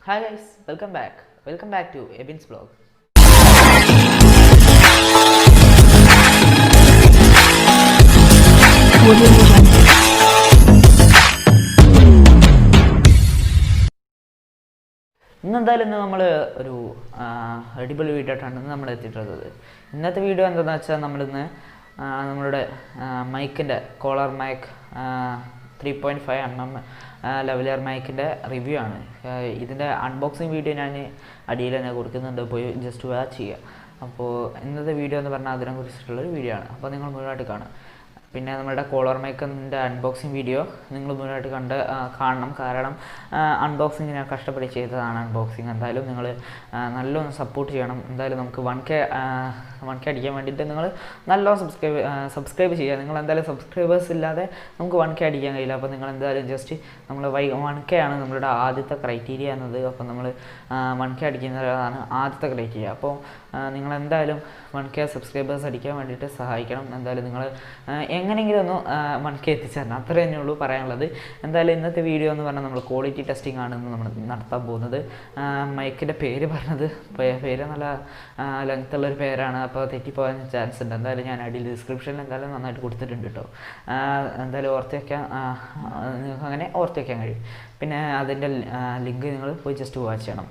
Hi guys, welcome back. Welcome back to AbinzzBlog. ഇന്നെന്തായാലും നമ്മൾ ഒരു അടിപൊളി വീഡിയോ ആയിട്ടാണ് നമ്മൾ എത്തിയിട്ടുള്ളത്. ഇന്നത്തെ വീഡിയോ എന്താണെന്ന് വെച്ചാൽ നമ്മളിന്ന് നമ്മളുടെ മൈക്കിൻ്റെ കോളർ മൈക്ക് 3.5 mm ലെവലിയർ മൈക്കിൻ്റെ റിവ്യൂ ആണ്. ഇതിൻ്റെ അൺബോക്സിങ് വീഡിയോ ഞാൻ അടിയിൽ തന്നെ കൊടുക്കുന്നുണ്ട്, പോയി ജസ്റ്റ് വാച്ച് ചെയ്യുക. അപ്പോൾ ഇന്നത്തെ വീഡിയോ എന്ന് പറഞ്ഞാൽ അതിനെക്കുറിച്ചിട്ടുള്ളൊരു വീഡിയോ ആണ്. അപ്പോൾ നിങ്ങൾ മുഴുവനായിട്ട് കാണുക. പിന്നെ നമ്മുടെ കോളർ മൈക്കിൻ്റെ അൺബോക്സിങ് വീഡിയോ നിങ്ങൾ മുഴുവനായിട്ട് കാണണം. കാരണം അൺബോക്സിങ് ഞാൻ കഷ്ടപ്പെട്ട് ചെയ്തതാണ്. അൺബോക്സിങ് എന്തായാലും നിങ്ങൾ നല്ലോണം സപ്പോർട്ട് ചെയ്യണം. എന്തായാലും നമുക്ക് 1K അടിക്കാൻ വേണ്ടിയിട്ട് നിങ്ങൾ നല്ലോണം സബ്സ്ക്രൈബ് ചെയ്യുക. നിങ്ങൾ എന്തായാലും സബ്സ്ക്രൈബേഴ്സ് ഇല്ലാതെ നമുക്ക് 1K അടിക്കാൻ കഴിയില്ല. അപ്പോൾ നിങ്ങൾ എന്തായാലും ജസ്റ്റ് നമ്മൾ 1K ആണ് നമ്മളുടെ ആദ്യത്തെ ക്രൈറ്റീരിയ എന്നത്. അപ്പോൾ നമ്മൾ 1K അടിക്കുന്നതാണ് ആദ്യത്തെ ക്രൈറ്റീരിയ. അപ്പോൾ നിങ്ങൾ എന്തായാലും 1K സബ്സ്ക്രൈബേഴ്സ് അടിക്കാൻ വേണ്ടിയിട്ട് സഹായിക്കണം. എന്തായാലും നിങ്ങൾ എങ്ങനെയെങ്കിലും ഒന്ന് 1K എത്തിച്ചേരണം. അത്ര തന്നെ ഉള്ളൂ പറയാനുള്ളത്. എന്തായാലും ഇന്നത്തെ വീഡിയോ എന്ന് പറഞ്ഞാൽ നമ്മൾ ക്വാളിറ്റി ടെസ്റ്റിംഗ് ആണെന്ന് നമ്മൾ നടത്താൻ പോകുന്നത്. മൈക്കിൻ്റെ പേര് പറഞ്ഞത് പേര് നല്ല ലെങ്ത്തുള്ളൊരു പേരാണ്, അപ്പോൾ തെറ്റിപ്പോകാൻ ചാൻസ് ഉണ്ട്. എന്തായാലും ഞാൻ അടിയിൽ ഡിസ്ക്രിപ്ഷനിൽ എന്തായാലും നന്നായിട്ട് കൊടുത്തിട്ടുണ്ട് കേട്ടോ. എന്തായാലും ഓർത്ത് വയ്ക്കാൻ നിങ്ങൾക്ക് അങ്ങനെ ഓർത്ത് വയ്ക്കാൻ കഴിയും. പിന്നെ അതിൻ്റെ ലിങ്ക് നിങ്ങൾ പോയി ജസ്റ്റ് വാച്ച് ചെയ്യണം.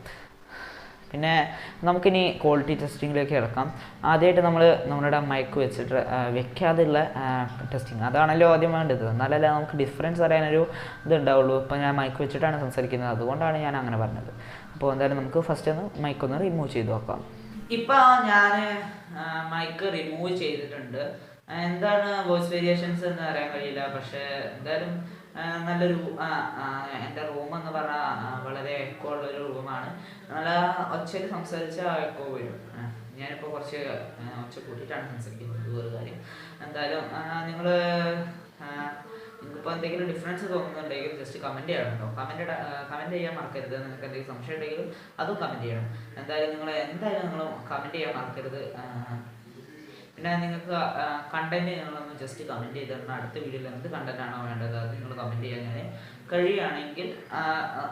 പിന്നെ നമുക്കിനി ക്വാളിറ്റി ടെസ്റ്റിങ്ങിലേക്ക് ഇറക്കാം. ആദ്യമായിട്ട് നമ്മളുടെ മൈക്ക് വെച്ചിട്ട് വെക്കാതെയുള്ള ടെസ്റ്റിങ്, അതാണല്ലോ ആദ്യം വേണ്ടത്. എന്നാലല്ലേ നമുക്ക് ഡിഫറൻസ് അറിയാനൊരു ഇതുണ്ടാവുള്ളൂ. ഇപ്പോൾ ഞാൻ മൈക്ക് വെച്ചിട്ടാണ് സംസാരിക്കുന്നത്, അതുകൊണ്ടാണ് ഞാൻ അങ്ങനെ പറഞ്ഞത്. അപ്പോൾ എന്തായാലും നമുക്ക് ഫസ്റ്റ് ഒന്ന് മൈക്കൊന്ന് റിമൂവ് ചെയ്ത് നോക്കാം. ഇപ്പോൾ ഞാൻ മൈക്ക് റിമൂവ് ചെയ്തിട്ടുണ്ട്. എന്താണ് വോയിസ് വേരിയേഷൻസ് എന്ന് അറിയാൻ കഴിയില്ല, പക്ഷേ എന്തായാലും നല്ലൊരു എൻ്റെ റൂം എന്ന് പറഞ്ഞാൽ വളരെ എക്കോ ഉള്ളൊരു റൂമാണ്. നല്ല ഒച്ചയിൽ സംസാരിച്ചാൽ എക്കോ വരും. ഞാനിപ്പോൾ കുറച്ച് ഒച്ച കൂട്ടിയിട്ടാണ് സംസാരിക്കുന്നത്, ഒരു കാര്യം. എന്തായാലും നിങ്ങൾക്കിപ്പോൾ എന്തെങ്കിലും ഡിഫറൻസ് തോന്നുന്നുണ്ടെങ്കിൽ ജസ്റ്റ് കമൻറ്റ് ചെയ്യണം കേട്ടോ. കമൻറ്റ് ചെയ്യാൻ മറക്കരുത്. നിങ്ങൾക്ക് എന്തെങ്കിലും സംശയം ഉണ്ടെങ്കിലും അതും കമൻറ്റ് ചെയ്യണം. എന്തായാലും നിങ്ങൾ കമൻറ്റ് ചെയ്യാൻ മറക്കരുത്. പിന്നെ നിങ്ങൾക്ക് കണ്ടൻറ്റ് നിങ്ങളൊന്ന് ജസ്റ്റ് കമൻറ്റ് ചെയ്തിട്ടുണ്ട്. അടുത്ത വീഡിയോയിൽ എന്ത് കണ്ടൻറ്റാണോ വേണ്ടത് അത് നിങ്ങൾ കമൻറ്റ് ചെയ്യാൻ കഴിയുകയാണെങ്കിൽ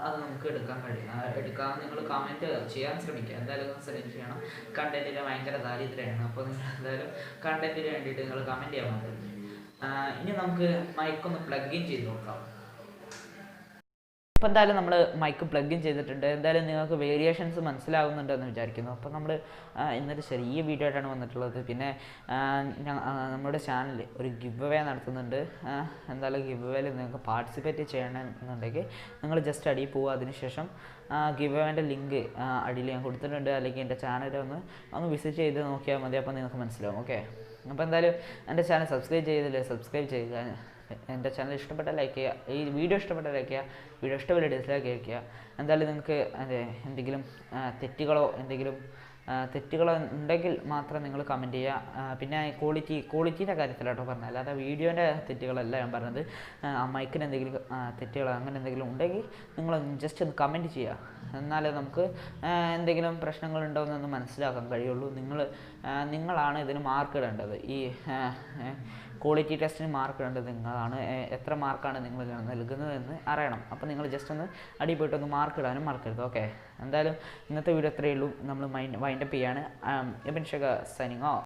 അത് നമുക്ക് എടുക്കാം. നിങ്ങൾ കമൻറ്റ് ചെയ്യാൻ ശ്രമിക്കുക. എന്തായാലും സെലക്ട് ചെയ്യണം. കണ്ടൻറ്റിന് ഭയങ്കര ദാരിദ്ര്യമാണ്. അപ്പോൾ നിങ്ങൾ എന്തായാലും കണ്ടൻറ്റിന് വേണ്ടിയിട്ട് നിങ്ങൾ കമൻറ്റ് ചെയ്യാൻ മതി. ഇനി നമുക്ക് മൈക്കൊന്ന് പ്ലഗ് ഇൻ ചെയ്ത് നോക്കാം. ഇപ്പോൾ എന്തായാലും നമ്മൾ മൈക്ക് പ്ലഗ് ഇൻ ചെയ്തിട്ടുണ്ട്. എന്തായാലും നിങ്ങൾക്ക് വേരിയേഷൻസ് മനസ്സിലാകുന്നുണ്ടെന്ന് വിചാരിക്കുന്നു. അപ്പോൾ നമ്മൾ ഇന്നൊരു ചെറിയ വീഡിയോ ആയിട്ടാണ് വന്നിട്ടുള്ളത്. പിന്നെ നമ്മുടെ ചാനലിൽ ഒരു ഗിവ് അവേ നടത്തുന്നുണ്ട്. എന്തായാലും ഗിവ് അവേയിൽ നിങ്ങൾക്ക് പാർട്ടിസിപ്പേറ്റ് ചെയ്യണമെന്നുണ്ടെങ്കിൽ നിങ്ങൾ ജസ്റ്റ് അടിയിൽ പോവുക. അതിനുശേഷം ഗിവ് അവേൻ്റെ ലിങ്ക് അടിയിൽ ഞാൻ കൊടുത്തിട്ടുണ്ട്. അല്ലെങ്കിൽ എൻ്റെ ചാനൽ ഒന്ന് വിസിറ്റ് ചെയ്ത് നോക്കിയാൽ മതി. അപ്പോൾ നിങ്ങൾക്ക് മനസ്സിലാവും. ഓക്കെ, അപ്പോൾ എന്തായാലും എൻ്റെ ചാനൽ സബ്സ്ക്രൈബ് ചെയ്തില്ലേ, സബ്സ്ക്രൈബ് ചെയ്യുക. എൻ്റെ ചാനൽ ഇഷ്ടപ്പെട്ട ലൈക്ക് ചെയ്യുക. ഈ വീഡിയോ ഇഷ്ടപ്പെട്ട ലൈക്ക് ചെയ്യുക. വീഡിയോ ഇഷ്ടപ്പെട്ട ഡിസ്ലൈക്ക് ചെയ്യുക. എന്തായാലും നിങ്ങൾക്ക് എന്തെങ്കിലും തെറ്റുകളോ ഉണ്ടെങ്കിൽ മാത്രം നിങ്ങൾ കമൻറ്റ് ചെയ്യുക. പിന്നെ ക്വാളിറ്റീൻ്റെ കാര്യത്തിലാട്ടോ പറഞ്ഞത്, അല്ലാതെ വീഡിയോൻ്റെ തെറ്റുകളല്ല ഞാൻ പറഞ്ഞത്. മൈക്കിന് എന്തെങ്കിലും തെറ്റുകളോ അങ്ങനെ എന്തെങ്കിലും ഉണ്ടെങ്കിൽ നിങ്ങൾ ജസ്റ്റ് ഒന്ന് കമൻറ്റ് ചെയ്യുക. എന്നാലേ നമുക്ക് എന്തെങ്കിലും പ്രശ്നങ്ങളുണ്ടോ എന്നൊന്ന് മനസ്സിലാക്കാൻ കഴിയുള്ളൂ. നിങ്ങളാണ് ഇതിന് മാർക്ക് ഇടേണ്ടത്. ഈ ക്വാളിറ്റി ടെസ്റ്റിന് മാർക്ക് ഇടേണ്ടത് നിങ്ങളാണ്. എത്ര മാർക്കാണ് നിങ്ങൾ നൽകുന്നതെന്ന് അറിയണം. അപ്പോൾ നിങ്ങൾ ജസ്റ്റ് ഒന്ന് അടി പോയിട്ടൊന്ന് മാർക്ക് ഇടാനും മറക്കരുത്. ഓക്കെ, എന്തായാലും ഇന്നത്തെ വീഡിയോ ഇത്രയേ ഉള്ളൂ. നമ്മൾ വൈൻഡപ്പ് ചെയ്യാണ്. അബിൻസെഖാർ സൈനിങ് ഓഫ്.